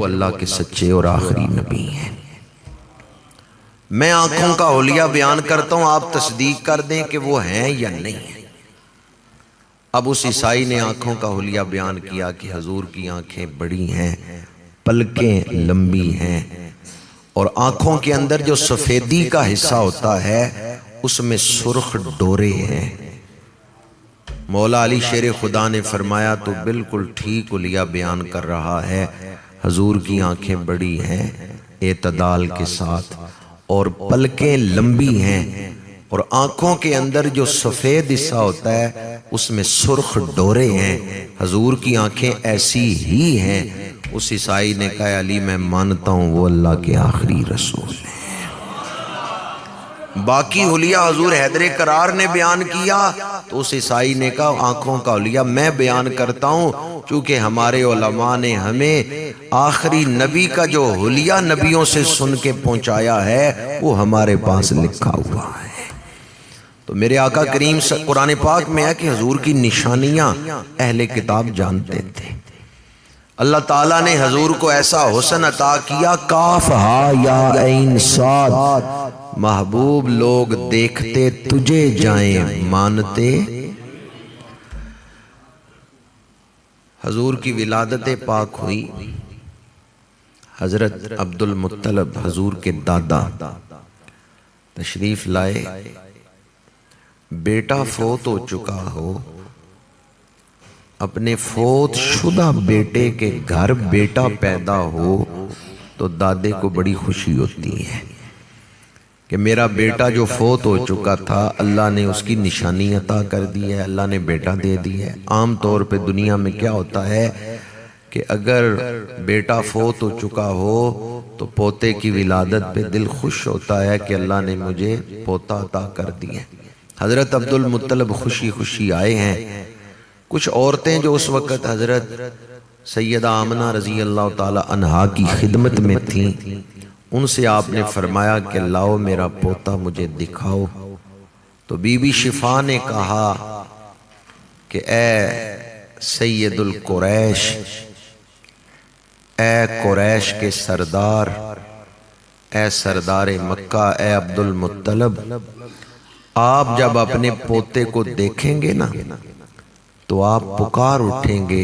وہ اللہ کے سچے اور آخری نبی ہیں۔ میں آنکھوں کا حلیہ بیان کرتا ہوں، آپ تصدیق کر دیں کہ وہ ہیں یا نہیں ہیں۔ اب اس عیسائی نے آنکھوں کا حلیہ بیان کیا کہ حضور کی آنکھیں بڑی ہیں، پلکیں لمبی ہیں، اور آنکھوں کے اندر جو سفیدی کا حصہ ہوتا ہے اس میں سرخ ڈورے ہیں۔ مولا علی شیر خدا نے فرمایا تو بالکل ٹھیک حلیہ بیان کر رہا ہے، حضور کی آنکھیں بڑی ہیں اعتدال کے ساتھ، اور پلکیں لمبی ہیں، اور آنکھوں کے اندر جو سفید حصہ ہوتا ہے اس میں سرخ ڈورے ہیں۔ حضور کی آنکھیں ایسی ہی ہیں۔ اس عیسائی نے کہا علی میں مانتا ہوں وہ اللہ کے آخری رسول ہیں۔ باقی حلیہ حضور حیدر کرار نے بیان کیا تو اس عیسائی نے کہا آنکھوں کا حلیہ میں بیان کرتا ہوں، چونکہ ہمارے علماء نے ہمیں آخری نبی کا جو حلیہ نبیوں سے سن کے پہنچایا ہے وہ ہمارے پاس لکھا ہوا ہے۔ تو میرے آقا کریم قرآن پاک میں ہے کہ حضور کی نشانیاں اہل کتاب جانتے تھے۔ اللہ تعالیٰ نے حضور کو ایسا حسن عطا کیا، کاف ہا یا عین صاد، محبوب لوگ دیکھتے تجھے جائیں مانتے۔ حضور کی ولادت پاک ہوئی، حضرت عبد المطلب حضور کے دادا تشریف لائے، بیٹا فوت ہو چکا ہو، اپنے فوت شدہ بیٹے کے گھر بیٹا پیدا ہو تو دادے کو بڑی خوشی ہوتی ہے کہ میرا بیٹا جو فوت ہو چکا تھا اللہ نے اس کی نشانی عطا کر دی ہے، اللہ نے بیٹا دے دی ہے۔ عام طور پہ دنیا میں کیا ہوتا ہے کہ اگر بیٹا فوت ہو چکا ہو تو پوتے کی ولادت پہ دل خوش ہوتا ہے کہ اللہ نے مجھے پوتا عطا کر دی ہے۔ حضرت عبد المطلب خوشی خوشی آئے ہیں۔ کچھ عورتیں جو اس وقت حضرت سیدہ آمنہ رضی اللہ تعالی عنہا کی خدمت میں تھیں، ان سے آپ نے فرمایا کہ لاؤ میرا پوتا مجھے دکھاؤ۔ تو بی بی شفا نے کہا کہ اے سید القریش، اے قریش کے سردار، اے سردار مکہ، اے عبد المطلب، آپ جب اپنے پوتے کو دیکھیں گے نا تو آپ پکار اٹھیں گے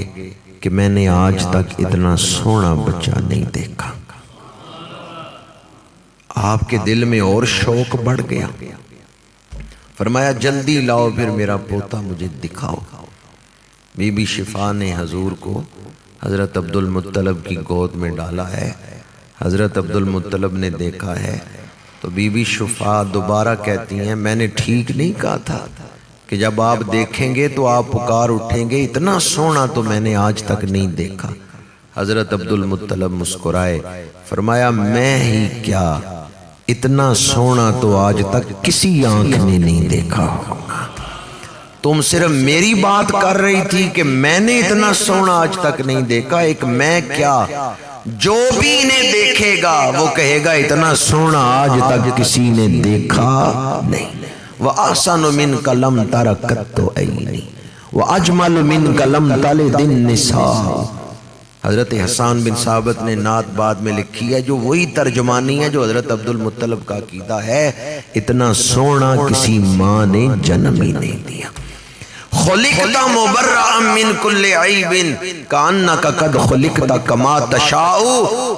کہ میں نے آج تک اتنا سونا بچہ نہیں دیکھا۔ آپ کے دل میں اور شوق بڑھ گیا، فرمایا جلدی لاؤ پھر میرا پوتا مجھے دکھاؤ۔ بی بی شفا نے حضور کو حضرت عبد المطلب کی گود میں ڈالا ہے، حضرت عبد المطلب نے دیکھا ہے تو بی بی شفا دوبارہ کہتی ہیں میں نے ٹھیک نہیں کہا تھا کہ جب آپ دیکھیں گے تو آپ پکار اٹھیں گے اتنا سونا تو میں نے آج تک نہیں دیکھا۔ حضرت عبد المطلب مسکرائے، فرمایا میں ہی کیا، اتنا سونا تو آج تک کسی آنکھ نے نہیں دیکھا ہوگا۔ تم صرف میری بات کر رہی تھی کہ میں نے اتنا سونا آج تک نہیں دیکھا، ایک میں کیا جو بھی انہیں دیکھے گا وہ کہے گا اتنا سونا آج تک کسی نے دیکھا نہیں۔ وَأَحْسَنُ مِنْكَ لَمْ تَرَ قَطُّ عَيْنِي وَأَجْمَلُ مِنْكَ لَمْ تَلِدِ النِّسَاءُ۔ حضرت حسان بن ثابت نے نعت بعد میں لکھی ہے جو وہی ترجمانی ہے جو حضرت عبد المطلب کا عقیدہ ہے، اتنا سونا کسی ماں نے جنم ہی نہیں دیا۔ خلقت مبرأ من کل عیب کانک قد خلقت کما تشاء،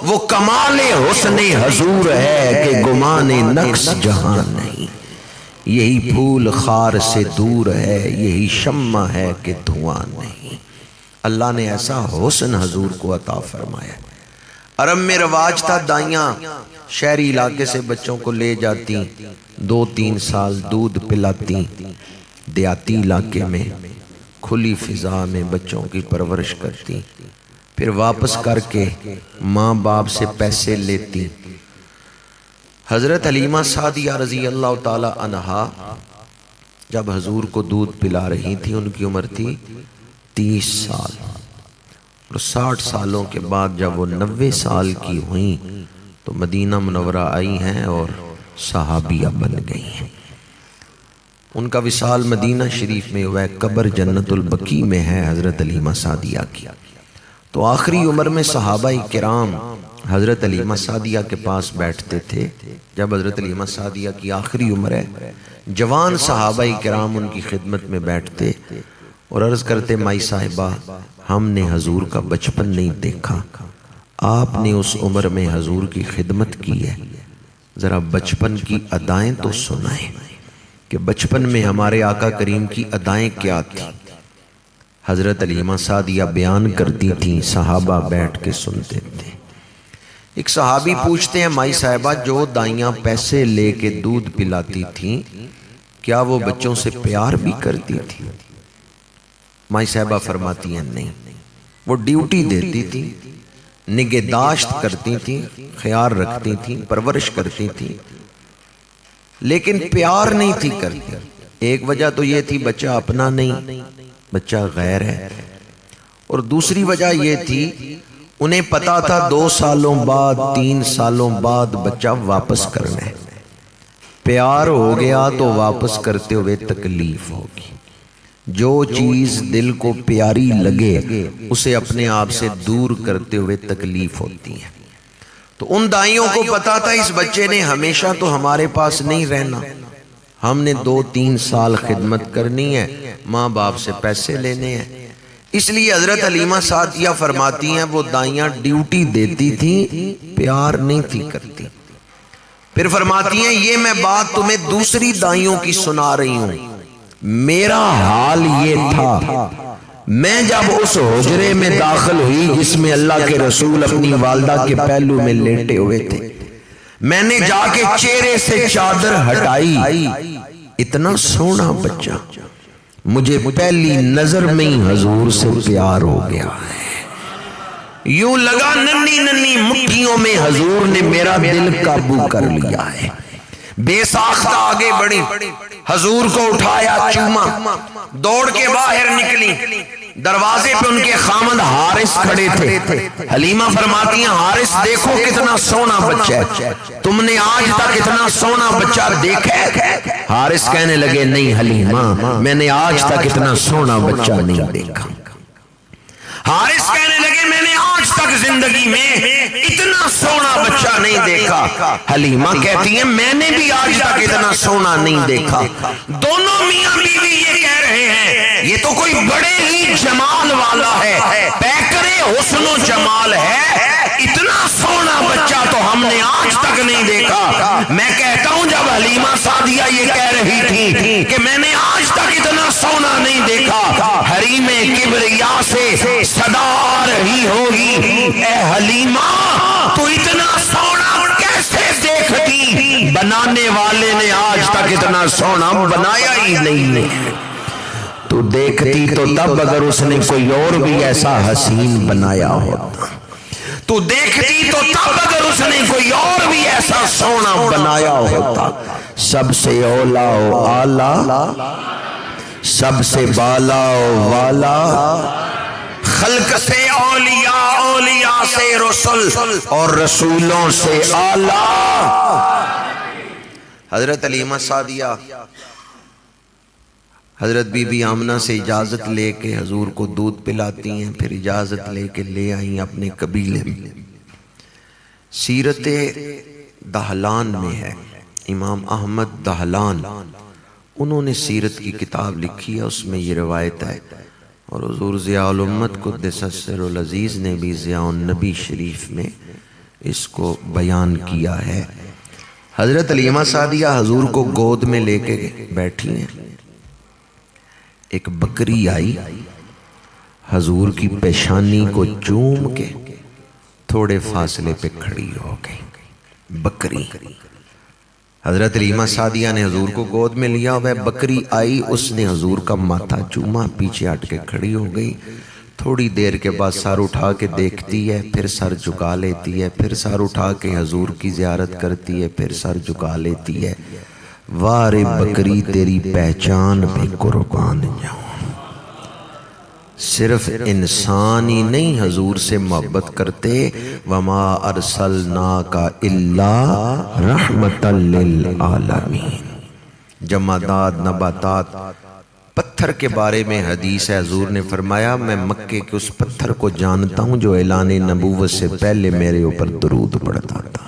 وہ کمال حسن حضور ہے کہ گمان نقص جہاں نہیں، یہی پھول خار سے دور ہے، یہی شمع ہے کہ دھواں نہیں۔ اللہ نے ایسا حسن حضور کو عطا فرمایا۔ عرب میں رواج تھا دائیاں شہری علاقے سے بچوں کو لے جاتی، 2-3 سال دودھ پلاتی، دیہاتی علاقے میں کھلی فضا میں بچوں کی پرورش کرتی، پھر واپس کر کے ماں باپ سے پیسے لیتی۔ حضرت حلیمہ سعدیہ رضی اللہ تعالی عنہا جب حضور کو دودھ پلا رہی تھی ان کی عمر تھی 30 سال، اور 60 سالوں کے بعد جب وہ 90 سال کی ہوئیں تو مدینہ منورہ آئی ہیں اور صحابیہ بن گئی ہیں۔ ان کا وصال مدینہ شریف میں ہوا ہے، قبر جنت البقیع میں ہے حضرت حلیمہ سعدیہ کی۔ تو آخری عمر میں صحابہ کرام حضرت علیمہ سعدیہ کے پاس بیٹھتے تھے. جب حضرت علیمہ سعدیہ کی آخری عمر ہے، جوان صحابہ کرام ان کی خدمت میں بیٹھتے اور عرض کرتے مائی صاحبہ ہم نے حضور کا بچپن نہیں دیکھا، آپ نے اس عمر میں حضور کی خدمت کی ہے، ذرا بچپن کی ادائیں تو سنائیں کہ بچپن میں ہمارے آقا کریم کی ادائیں کیا تھیں. حضرت علیمہ سعدیہ بیان کرتی تھیں، صحابہ بیٹھ کے سنتے تھے. ایک صحابی پوچھتے ہیں مائی صاحبہ جو دائیاں پیسے لے کے دودھ پلاتی تھیں کیا وہ بچوں سے پیار بھی کرتی تھی؟ مائی صاحبہ فرماتی ہیں نہیں، وہ ڈیوٹی دیتی تھی، نگہداشت کرتی تھی، خیال رکھتی تھی، پرورش کرتی تھی، لیکن پیار نہیں تھی کرتی. ایک وجہ تو یہ تھی بچہ اپنا نہیں، بچہ غیر ہے، اور دوسری وجہ یہ تھی انہیں پتا تھا 2 سالوں بعد 3 سالوں بعد بچہ واپس کرنا ہے. پیار ہو گیا تو واپس کرتے ہوئے تکلیف ہوگی. جو چیز دل کو پیاری لگے اسے اپنے آپ سے دور کرتے ہوئے تکلیف ہوتی ہے. تو ان دائیوں کو پتا تھا اس بچے نے ہمیشہ تو ہمارے پاس نہیں رہنا، ہم نے 2-3 سال خدمت کرنی ہے، ماں باپ سے پیسے لینے ہیں. اس لیے حضرت علیمہ سعدیہ فرماتی ہیں وہ دائیاں ڈیوٹی دیتی تھی، پیار نہیں تھی کرتی. پھر فرماتی ہیں یہ میں بات تمہیں دوسری دائیوں کی سنا رہی ہوں، میرا حال یہ تھا میں جب اس حجرے میں داخل ہوئی جس میں اللہ کے رسول اپنی والدہ کے پہلو میں لیٹے ہوئے تھے، میں نے جا کے چہرے سے چادر ہٹائی، اتنا سونا بچہ، مجھے پہلی نظر میں ہی حضور سے پیار ہو گیا ہے. یوں لگا ننھی ننھی مٹھیوں میں حضور نے میرا دل قابو کر لیا ہے. بے ساختہ آگے بڑھی، حضور کو اٹھایا، چوما، دوڑ کے باہر نکلی. دروازے پہ ان کے خامد حارث کھڑے تھے. حلیمہ فرماتی ہیں حارث دیکھو کتنا سونا بچہ ہے، تم نے آج تک اتنا سونا بچہ دیکھا ہے؟ حارث کہنے لگے نہیں حلیمہ میں نے آج تک اتنا سونا بچہ نہیں دیکھا. حارث کہنے لگے میں نے آج تک زندگی میں اتنا سونا بچہ نہیں دیکھا. حلیمہ کہتی ہیں میں نے بھی آج تک اتنا سونا نہیں دیکھا. دونوں میاں بیوی یہ کہہ رہے ہیں یہ تو کوئی بڑے ہی جمال والا ہے، پیکرے حسن و جمال ہے، اتنا سونا بچہ تو ہم نے آج تک نہیں دیکھا. میں کہتا ہوں جب حلیمہ سعدیہ یہ کہہ رہی تھی کہ میں نے آج تک اتنا سونا نہیں دیکھا، حریم کبریا سے صدا آ رہی ہوگی اے حلیمہ تو اتنا سونا کیسے دیکھتی؟ بنانے والے نے آج تک اتنا سونا بنایا ہی نہیں. تو دیکھتی تو تب اگر اس نے کوئی اور بھی ایسا حسین بنایا ہوتا، تو دیکھتی تو تب اگر اس نے کوئی اور بھی ایسا سونا بنایا ہوتا. سب سے اولا و اعلی، سب سے بالا و والا، خلق سے اولیاء، اولیاء سے رسول اور رسولوں سے اعلی. حضرت علیمہ سعدیہ حضرت بی بی آمنہ سے اجازت لے کے حضور کو دودھ پلاتی ہیں، پھر اجازت لے کے لے آئیں اپنے قبیلے میں. سیرت دہلان میں ہے، امام احمد دہلان انہوں نے سیرت کی کتاب لکھی ہے، اس میں یہ روایت ہے، اور حضور ضیاء الامت قدس سر العزیز نے بھی ضیاء النبی شریف میں اس کو بیان کیا ہے. حضرت علیمہ سعدیہ حضور کو گود میں لے کے بیٹھی ہیں، ایک بکری آئی، حضور کی پیشانی کو چوم کے تھوڑے فاصلے پہ کھڑی ہو گئی. بکری، حضرت علیمہ سعدیہ نے حضور کو گود میں لیا، وہ بکری آئی، اس نے حضور کا ماتھا چوما، پیچھے ہٹ کے کھڑی ہو گئی. تھوڑی دیر کے بعد سر اٹھا کے دیکھتی ہے، پھر سر جھکا لیتی ہے، پھر سر اٹھا کے حضور کی زیارت کرتی ہے، پھر سر جھکا لیتی ہے. وار بکری تیری پہچان پہ قربان جاؤں. صرف انسان ہی نہیں حضور سے محبت کرتے، وما ارسلناک الا رحمتا للعالمین. جمادات، نباتات، پتے پتھر کے بارے میں حدیث ہے، حضور نے فرمایا میں مکے کے اس پتھر کو جانتا ہوں جو اعلان نبوت سے پہلے میرے اوپر درود پڑھتا تھا۔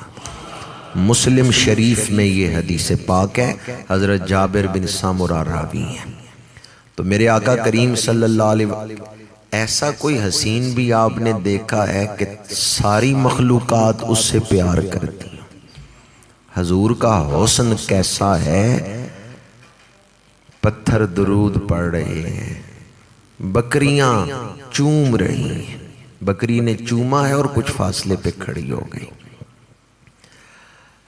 مسلم شریف میں یہ حدیث پاک ہے، حضرت جابر بن سامرہ راوی ہیں۔ تو میرے آقا کریم صلی اللہ علیہ وسلم، ایسا کوئی حسین بھی آپ نے دیکھا ہے کہ ساری مخلوقات اس سے پیار کرتی ہیں؟ حضور کا حسن کیسا ہے، پتھر درود پڑھ رہے ہیں، بکریاں چوم رہی ہیں، بکری نے چوما ہے اور کچھ فاصلے پہ کھڑی ہو گئی۔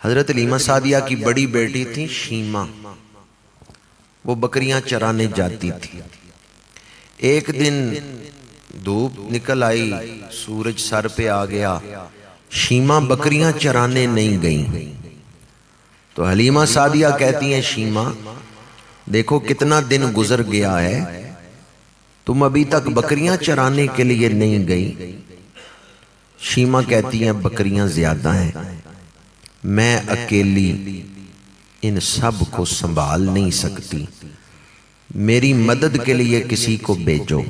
حضرت حلیمہ سعدیہ کی بڑی بیٹی تھی شیمہ، وہ بکریاں چرانے جاتی تھی۔ ایک دن دھوپ نکل آئی، سورج سر پہ آ گیا، شیمہ بکریاں چرانے نہیں گئیں۔ تو حلیمہ سعدیہ کہتی ہیں شیمہ دیکھو کتنا دن گزر گیا ہے، تم ابھی تک بکریاں چرانے کے لیے نہیں گئی۔ شیمہ کہتی ہیں بکریاں زیادہ ہیں، میں اکیلی ان سب کو سنبھال نہیں سکتی، میری مدد کے لیے کسی کو بھیجو۔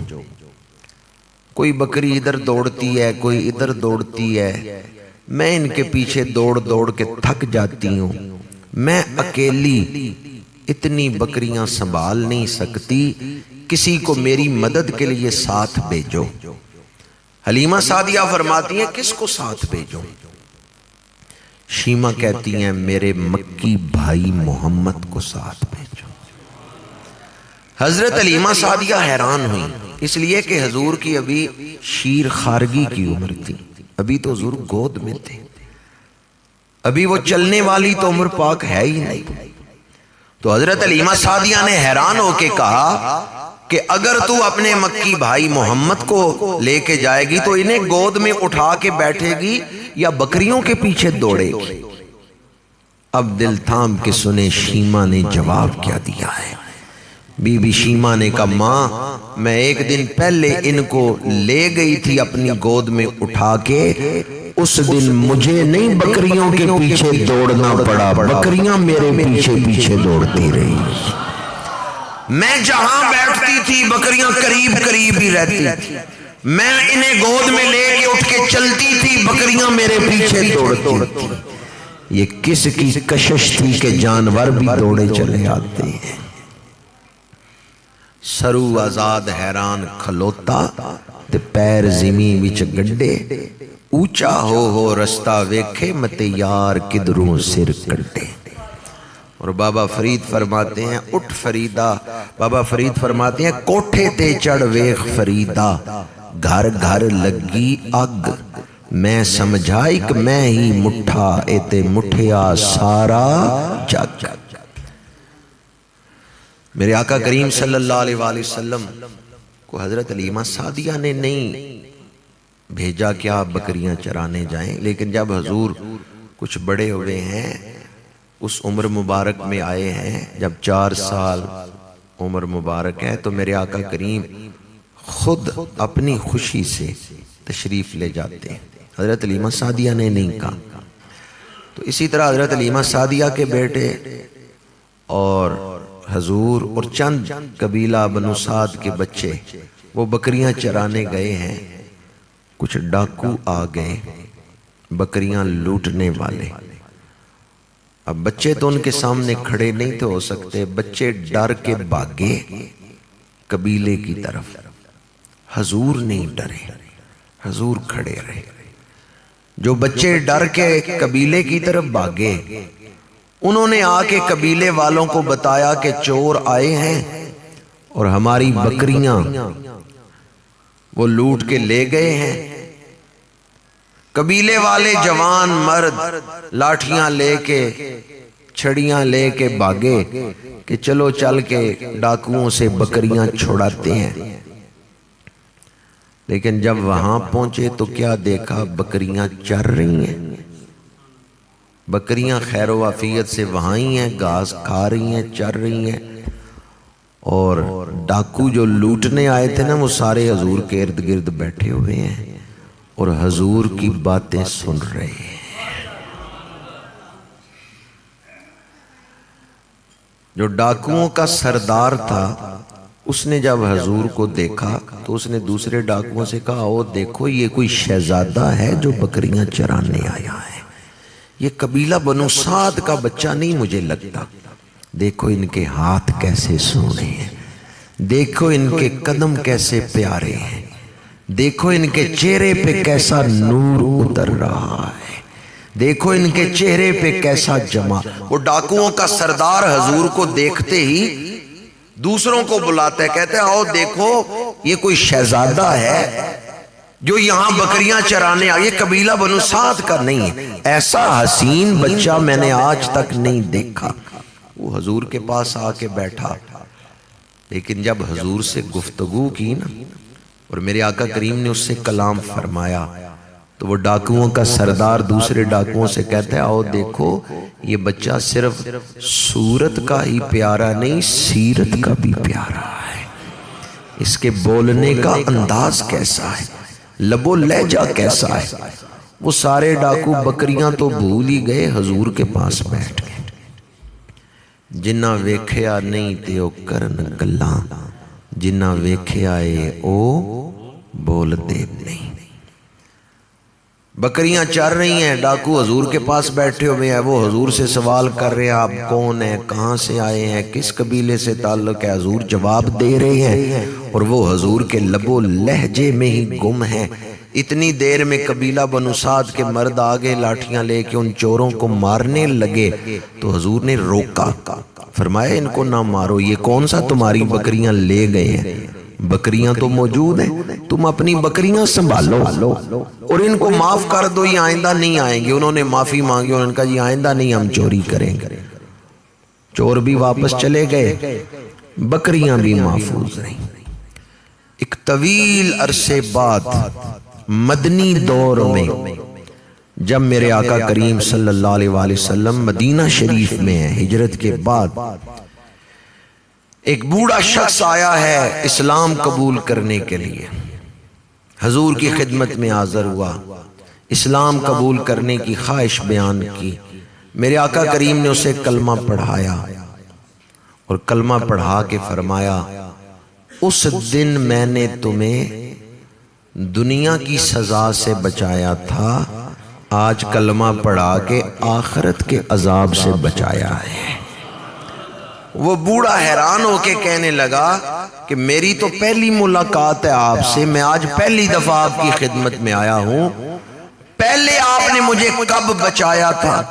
کوئی بکری ادھر دوڑتی ہے، کوئی ادھر دوڑتی ہے، میں ان کے پیچھے دوڑ دوڑ کے تھک جاتی ہوں، میں اکیلی اتنی بکریاں سنبھال نہیں سکتی، کسی کو میری مدد کے لیے ساتھ بھیجو۔ حلیمہ سعدیہ فرماتی ہیں کس کو ساتھ بھیجو؟ شیمہ کہتی ہیں میرے مکی بھائی محمد کو ساتھ بھیجو۔ حضرت حلیمہ سعدیہ حیران ہوئی، اس لیے کہ حضور کی ابھی شیر خارگی کی عمر تھی، ابھی تو حضور گود میں تھے، ابھی وہ چلنے والی تو عمر پاک ہے ہی نہیں۔ تو حضرت حلیمہ سعدیہ نے حیران ہو کے کہا کہ اگر تو اپنے مکی بھائی محمد کو لے کے جائے گی تو انہیں گود میں اٹھا کے بیٹھے گی یا بکریوں کے پیچھے دوڑے گی؟ اب دل تھام کے سنے شیمہ نے جواب کیا دیا ہے۔ بی بی شیمہ نے کہا ماں میں ایک دن پہلے ان کو لے گئی تھی اپنی گود میں اٹھا کے، اس دن مجھے نہیں بکریوں کے پیچھے دوڑنا پڑا، بکریاں میرے پیچھے پیچھے دوڑتی رہی، میں جہاں بیٹھتی تھی بکریاں قریب قریب ہی رہتی تھی، میں انہیں گود میں لے کے اٹھ کے چلتی تھی، بکریاں میرے پیچھے دوڑتی تھی۔ یہ کس کی کشش تھی کہ جانور بھی دوڑے چلے آتے ہیں۔ سرو آزاد حیران کھلوتا تے پیر زمین وچ گڈے، اونچا ہو رستہ ویکھے متے یار کدروں سر کٹے۔ اور بابا فرید فرماتے ہیں اٹھ فریدہ، بابا فرید فرماتے ہیں کوٹھے تے چڑھ ویکھ فریدہ، گھر گھر لگی اگ، میں سمجھائی کہ میں ہی مٹھا اے تے مٹھیا سارا جگ۔ میرے آقا کریم صلی اللہ علیہ وآلہ وسلم کو حضرت حلیمہ سعدیہ نے نہیں بھیجا کہ آپ بکریاں چرانے جائیں، لیکن جب حضور کچھ بڑے ہوئے ہیں، اس عمر مبارک میں آئے ہیں، جب 4 سال عمر مبارک ہے، تو میرے آقا کریم خود اپنی خوشی سے تشریف لے جاتے ہیں، حضرت حلیمہ سعدیہ نے نہیں کہا۔ تو اسی طرح حضرت حلیمہ سعدیہ کے بیٹے اور حضور اور چند قبیلہ بنو سعد کے بچے وہ بکریاں چرانے گئے ہیں، کچھ ڈاکو آ گئے بکریاں لوٹنے والے۔ اب بچے تو ان کے سامنے کھڑے نہیں تو ہو سکتے، بچے ڈر کے بھاگے قبیلے کی طرف، حضور نہیں ڈرے، حضور کھڑے رہے۔ جو بچے ڈر کے قبیلے کی طرف بھاگے، انہوں نے آ کے قبیلے والوں کو بتایا کہ چور آئے ہیں اور ہماری بکریاں وہ لوٹ کے لے گئے ہیں۔ قبیلے والے جوان مرد لاٹھیاں لے کے چھڑیاں لے کے بھاگے کہ چلو چل کے ڈاکوؤں سے بکریاں چھڑاتے ہیں، لیکن جب وہاں پہنچے تو کیا دیکھا؟ بکریاں چر رہی ہیں، بکریاں خیر و عافیت سے وہاں ہی ہیں، گھاس کھا رہی ہیں، چر رہی ہیں، اور ڈاکو جو لوٹنے آئے تھے نا وہ سارے حضور کے ارد گرد بیٹھے ہوئے ہیں اور حضور کی باتیں سن رہے ہیں۔ جو ڈاکوؤں کا سردار تھا اس نے جب حضور کو دیکھا تو اس نے دوسرے ڈاکوؤں سے کہا او دیکھو یہ کوئی شہزادہ ہے جو بکریاں چرانے آیا ہے، یہ قبیلہ بنو سعد کا بچہ نہیں مجھے لگتا، دیکھو ان کے ہاتھ کیسے سونے ہیں، دیکھو ان کے قدم کیسے پیارے ہیں، دیکھو ان کے چہرے پہ کیسا نور اتر رہا ہے، دیکھو ان کے چہرے پہ کیسا جمال۔ وہ ڈاکوؤں کا سردار حضور کو دیکھتے ہی دوسروں کو بلاتا ہے، کہتے ہیں آؤ دیکھو یہ کوئی شہزادہ ہے جو یہاں بکریاں چرانے آئے، یہ قبیلہ بنو سعد کا نہیں ہے، ایسا حسین بچہ میں نے آج تک نہیں دیکھا۔ وہ حضور کے پاس آ کے بیٹھا، لیکن جب حضور سے گفتگو کی نا اور میرے آقا کریم نے اس سے کلام فرمایا تو وہ ڈاکوؤں کا سردار دوسرے ڈاکوؤں سے کہتا ہے آؤ دیکھو یہ بچہ صرف صورت کا ہی پیارا نہیں سیرت کا بھی پیارا ہے، اس کے بولنے کا انداز کیسا ہے، لب و لہجہ کیسا ہے۔ وہ سارے ڈاکو بکریاں تو بھول ہی گئے، حضور کے پاس بیٹھ گئے۔ جنہ ویکھیا نہیں تے او کرن گلاں، جنہ ویکھیا اے او بول دے نہیں۔ بکریاں چر رہی ہیں، ڈاکو حضور کے پاس بیٹھے ہوئے ہیں، وہ حضور سے سوال کر رہے ہیں آپ کون ہیں، کہاں سے آئے ہیں، کس قبیلے سے تعلق ہے، حضور جواب دے رہے ہیں اور وہ حضور کے لب و لہجے میں ہی گم ہیں۔ اتنی دیر میں قبیلہ بنو سعد کے مرد آگے لاٹھیاں لے کے ان چوروں کو مارنے لگے تو حضور نے روکا، فرمایا ان کو نہ مارو، یہ کون سا تمہاری بکریاں لے گئے ہیں، بکریاں تو موجود ہیں، تم اپنی بکریاں سنبھالو اور ان کو معاف کر دو، یہ آئندہ نہیں آئیں گے۔ انہوں نے معافی مانگی، انہوں نے کہا یہ آئندہ نہیں ہم چوری کریں گے۔ چور بھی واپس چلے گئے، بکریاں بھی محفوظ رہیں۔ ایک طویل عرصے بعد مدنی دور میں جب میرے آقا کریم صلی اللہ علیہ وآلہ وسلم مدینہ شریف میں ہیں ہجرت کے بعد، ایک بوڑھا شخص آیا ہے اسلام قبول کرنے کے لیے، حضور کی خدمت میں حاضر ہوا، اسلام قبول کرنے کی خواہش بیان کی۔ میرے آقا کریم نے اسے کلمہ پڑھایا اور کلمہ پڑھا کے فرمایا اس دن میں نے تمہیں دنیا کی سزا سے بچایا تھا، آج کلمہ پڑھا کے آخرت کے عذاب سے بچایا ہے۔ وہ بوڑھا حیران ہو کے کہنے لگا کہ میری تو پہلی ملاقات ہے آپ سے، میں آج پہلی دفعہ آپ کی خدمت میں آیا ہوں، پہلے آپ نے مجھے کب بچایا تھا؟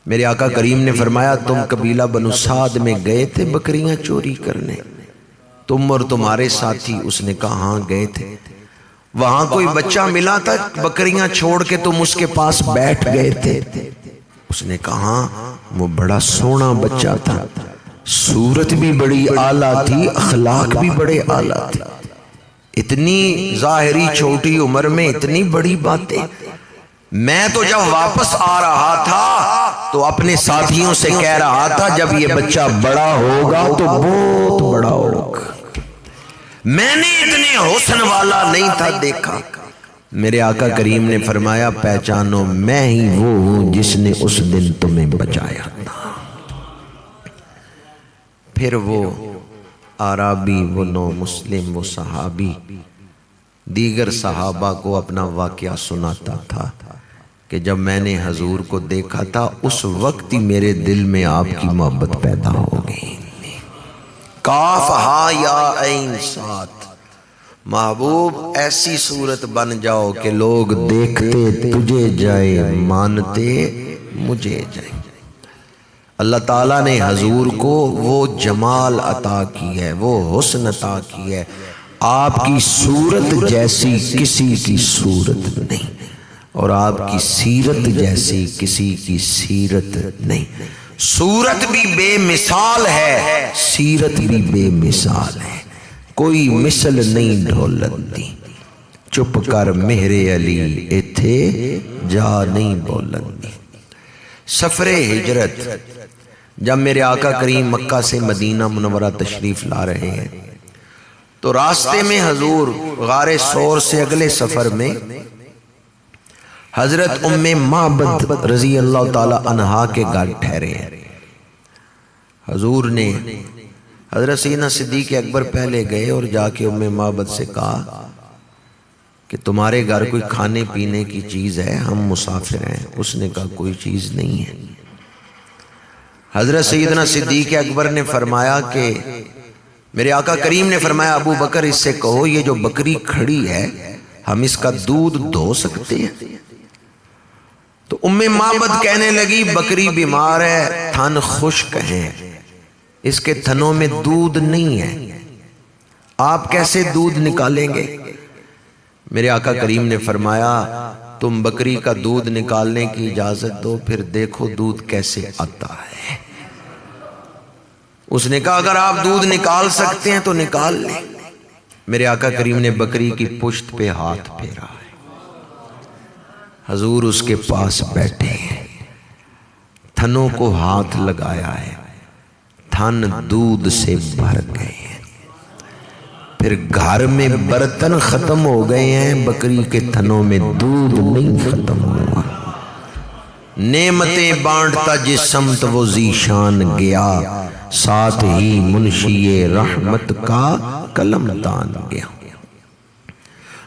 میرے آقا کریم نے فرمایا تم قبیلہ بنو سعد میں گئے تھے بکریاں چوری کرنے، تم اور تمہارے ساتھی؟ اس نے کہا ہاں گئے تھے۔ وہاں کوئی بچہ ملا تھا بکریاں چھوڑ کے تم اس کے پاس بیٹھ گئے تھے؟ اس نے کہا وہ بڑا سونا بچہ تھا، صورت بھی بڑی اعلیٰ تھی، اخلاق بھی بڑے اعلیٰ تھے، اتنی ظاہری چھوٹی عمر میں اتنی بڑی باتیں۔ میں تو جب واپس آ رہا تھا تو اپنے ساتھیوں سے کہہ رہا تھا جب یہ بچہ بڑا ہوگا تو بہت بڑا ہوگا، میں نے اتنے حسن والا نہیں تھا دیکھا۔ میرے آقا کریم نے فرمایا پہچانو میں ہی وہ ہوں جس نے اس دن تمہیں بچایا تھا۔ پھر وہ عربی، وہ نو مسلم، وہ صحابی دیگر صحابہ کو اپنا واقعہ سناتا تھا کہ جب میں نے حضور کو دیکھا تھا اس وقت ہی میرے دل میں آپ کی محبت پیدا ہو گئی۔ کاف ہا یا عین صاد، محبوب ایسی صورت بن جاؤ کہ لوگ دیکھتے تجھے جائے مانتے مجھے جائے۔ اللہ تعالیٰ نے حضور کو وہ جمال عطا کی ہے، وہ حسن عطا کی ہے، آپ کی صورت جیسی کسی کی صورت نہیں اور آپ کی سیرت جیسی کسی کی سیرت نہیں۔ صورت بھی بے مثال ہے، سیرت بھی بے مثال ہے، کوئی مثل نہیں ڈھولن دی، چپ کر مہر علی ایتھے جا نہیں بولن دی۔ سفر ہجرت جب میرے آقا کریم مکہ سے مدینہ منورہ تشریف لا رہے ہیں تو راستے میں حضور غار ثور سے اگلے سفر میں حضرت ام معبد رضی اللہ تعالی عنہا کے گھر ٹھہرے ہیں۔ حضور نے حضرت سیدنا صدیق اکبر پہلے گئے اور جا کے ام معبد سے کہا کہ تمہارے گھر کوئی کھانے پینے کی چیز ہے، ہم مسافر ہیں۔ اس نے کہا کوئی چیز نہیں ہے۔ حضرت سیدنا صدیق اکبر نے فرمایا کہ میرے آقا کریم نے فرمایا ابو بکر اس سے کہو یہ جو بکری کھڑی ہے ہم اس کا دودھ دو سکتے ہیں؟ تو ام معبد کہنے لگی بکری بیمار ہے، تھن خشک ہیں، اس کے تھنوں میں دودھ نہیں ہے، آپ کیسے دودھ نکالیں گے؟ میرے آقا کریم نے فرمایا تم بکری کا دودھ نکالنے کی اجازت دو، پھر دیکھو دودھ کیسے آتا ہے۔ اس نے کہا اگر آپ دودھ نکال سکتے ہیں تو نکال لیں۔ میرے آقا کریم نے بکری کی پشت پہ ہاتھ پھیرا ہے، حضور اس کے پاس بیٹھے ہیں، تھنوں کو ہاتھ لگایا ہے، تھن دودھ سے بھر گئے ہیں۔ پھر گھر میں برتن ختم ہو گئے ہیں، بکری کے تھنوں میں دودھ نہیں ختم ہوا۔ نعمتیں بانٹتا جس سمت وہ ذیشان گیا، ساتھ ہی منشی رحمت کا قلم دان گیا۔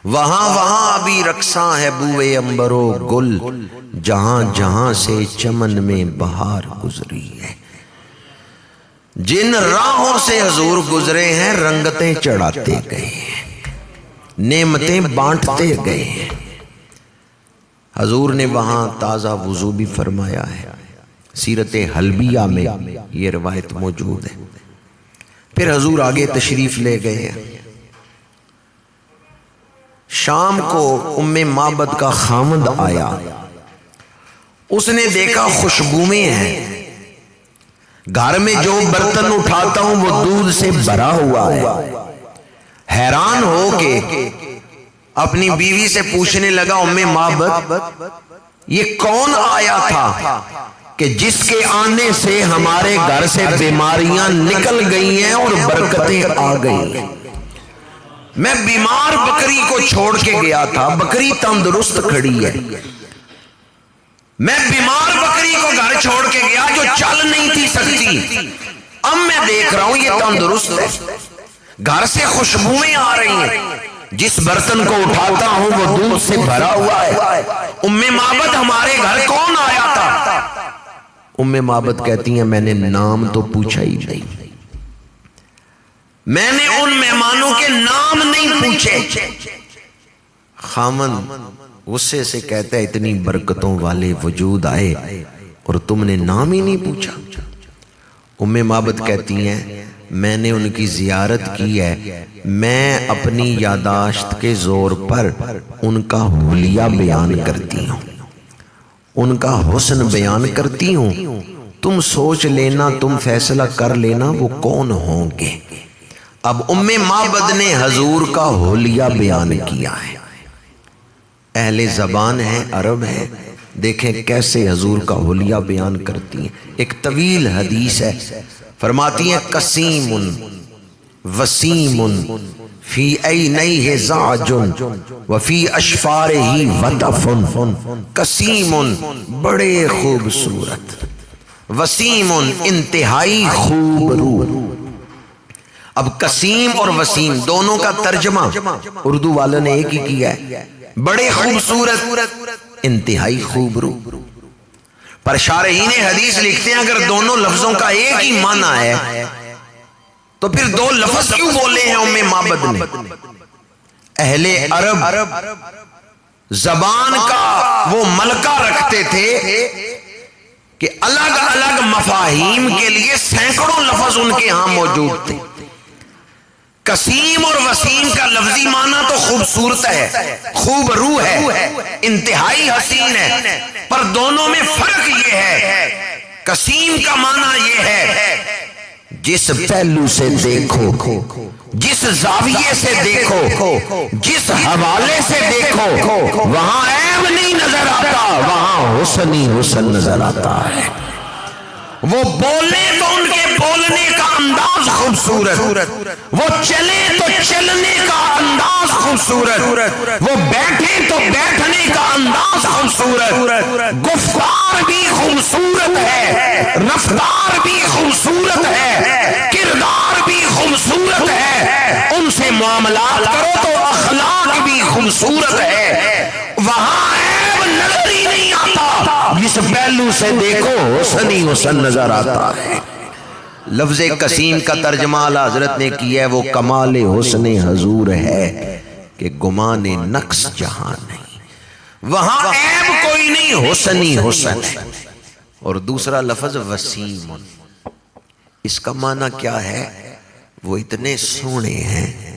وہاں وہاں ابھی رقصاں ہے بوئے عنبر و گل، جہاں جہاں سے چمن میں بہار گزری ہے۔ جن راہوں سے حضور گزرے ہیں رنگتیں چڑھاتے گئے ہیں، نعمتیں بانٹتے گئے ہیں۔ حضور نے وہاں تازہ وضو بھی فرمایا ہے، سیرت حلبیہ میں یہ روایت موجود ہے۔ پھر حضور آگے تشریف لے گئے ہیں۔ شام کو ام معبد کا خامد آیا، اس نے دیکھا خوشبوئیں ہیں، گھر میں جو برتن اٹھاتا ہوں وہ دودھ سے بھرا ہوا ہے۔ حیران ہو کے اپنی بیوی سے پوچھنے لگا ام معبد یہ کون آیا تھا کہ جس کے آنے سے ہمارے گھر سے بیماریاں نکل گئی ہیں اور برکتیں آ گئی ہیں؟ میں بیمار بکری کو چھوڑ کے گیا تھا، بکری تندرست کھڑی ہے۔ میں بیمار بکری کو گھر چھوڑ کے گیا جو چل نہیں تھی سکتی، اب میں دیکھ رہا ہوں یہ تندرست ہے، گھر سے خوشبوئیں آ رہی ہیں، جس برتن کو اٹھاتا ہوں وہ دودھ سے بھرا ہوا ہے۔ ام معبد ہمارے گھر کون آیا تھا؟ ام معبد کہتی ہیں میں نے نام تو پوچھا ہی نہیں، میں نے ان مہمانوں کے نام نہیں پوچھے۔ خامن غصے سے کہتا ہے اتنی برکتوں والے وجود آئے اور تم نے نام ہی نہیں پوچھا۔ ام معبد کہتی ہیں میں نے ان کی زیارت کی ہے، میں اپنی یاداشت کے زور پر ان کا حلیہ بیان کرتی ہوں، ان کا حسن بیان کرتی ہوں، تم سوچ لینا، تم فیصلہ کر لینا وہ کون ہوں گے۔ اب ام معبد نے حضور کا حلیہ بیان کیا ہے، اہل زبان ہے، عرب ہے، دیکھیں کیسے حضور کا حلیہ بیان کرتی ہیں۔ ایک طویل حدیث ہے، فرماتی ہیں قسیم وسیم فی عینیہ زعج وفی اشفارہ وطف، قسیم بڑے خوبصورت، وسیم انتہائی خوبرو۔ اب قسیم اور وسیم دونوں کا ترجمہ اردو والوں نے ایک ہی کیا ہے، بڑے خوبصورت انتہائی خوبرو۔ پر شارحین حدیث لکھتے ہیں اگر دونوں لفظوں کا ایک ہی معنی ہے تو پھر دو لفظ کیوں بولے ہیں ام معبد نے؟ اہل عرب زبان کا وہ ملکہ رکھتے تھے کہ الگ الگ مفاہیم کے لیے سینکڑوں لفظ ان کے ہاں موجود تھے۔ قسیم اور وسیم کا لفظی معنی تو خوبصورت ہے، خوب روح ہے، انتہائی حسین ہے، پر دونوں میں فرق یہ ہے، قسیم کا معنی یہ ہے جس پہلو سے دیکھو، جس زاویے سے دیکھو، جس حوالے سے دیکھو، وہاں عیب نہیں نظر آتا، وہاں حسن ہی حسن نظر آتا ہے۔ وہ بولے تو ان کے بولنے کا انداز خوبصورت، وہ چلے تو چلنے کا انداز خوبصورت، وہ بیٹھے تو بیٹھنے کا انداز خوبصورت، گفتار بھی خوبصورت ہے، رفتار بھی خوبصورت ہے، کردار بھی معاملات کرو تو اخلاق بھی خوبصورت ہے، وہاں عیب نظر ہی نہیں آتا، جس پہلو سے دیکھو حسن ہی حسن نظر آتا ہے۔ لفظ قسیم کا ترجمہ اعلیٰ حضرت نے کیا ہے وہ کمال حسن حضور ہے کہ گمان نقص جہاں نہیں، وہاں عیب کوئی نہیں، حسن ہی حسن ہے۔ اور دوسرا لفظ وسیم، اس کا معنی کیا ہے؟ وہ اتنے سونے ہیں،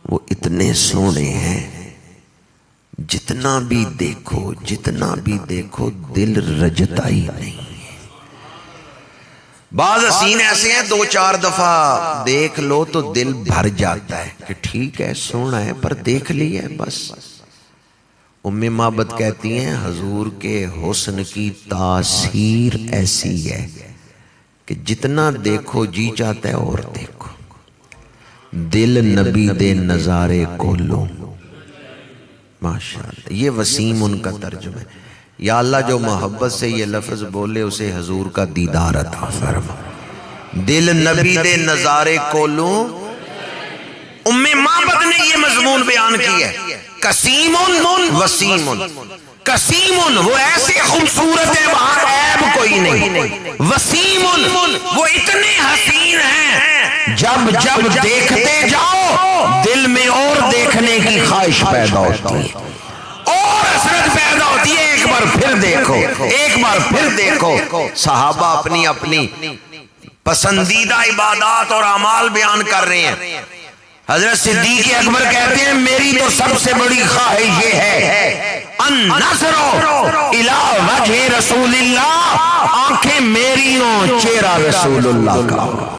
وہ اتنے سونے ہیں، جتنا بھی دیکھو جتنا بھی دیکھو دل رجتا ہی نہیں۔ بعض حسین ایسے ہیں دو چار دفعہ دیکھ لو تو دل بھر جاتا ہے کہ ٹھیک ہے سونا ہے پر دیکھ لیا ہے بس۔ ام معبد کہتی ہیں حضور کے حسن کی تاثیر ایسی ہے کہ جتنا دیکھو جی چاہتا ہے اور دیکھو، دل نبی دے نظارے کو لو۔ ماشاءاللہ، یہ وسیم ان کا ترجمہ ہے۔ یا اللہ جو محبت سے یہ لفظ بولے اسے حضور کا دیدار عطا فرما، دل نبی دے نظارے کو لوں۔ ام معبد نے یہ مضمون بیان کیا ہے، قسیم وسیم۔ قسیم وہ ایسے خوبصورت ہے وہاں عیب کوئی نہیں، وسیم وہ اتنے حسین ہیں جب جب دیکھتے جاؤ دل میں اور دیکھنے کی خواہش پیدا ہوتی ہے، اور حسرت پیدا ہوتی ہے، ایک بار پھر دیکھو ایک بار پھر دیکھو۔ صحابہ اپنی اپنی پسندیدہ عبادات اور اعمال بیان کر رہے ہیں۔ حضرت صدیق اکبر کہتے ہیں میری تو سب سے بڑی خواہش یہ ہے ان نظر الی وجہ رسول اللہ، آنکھیں میری ہوں چہرہ رسول اللہ کا۔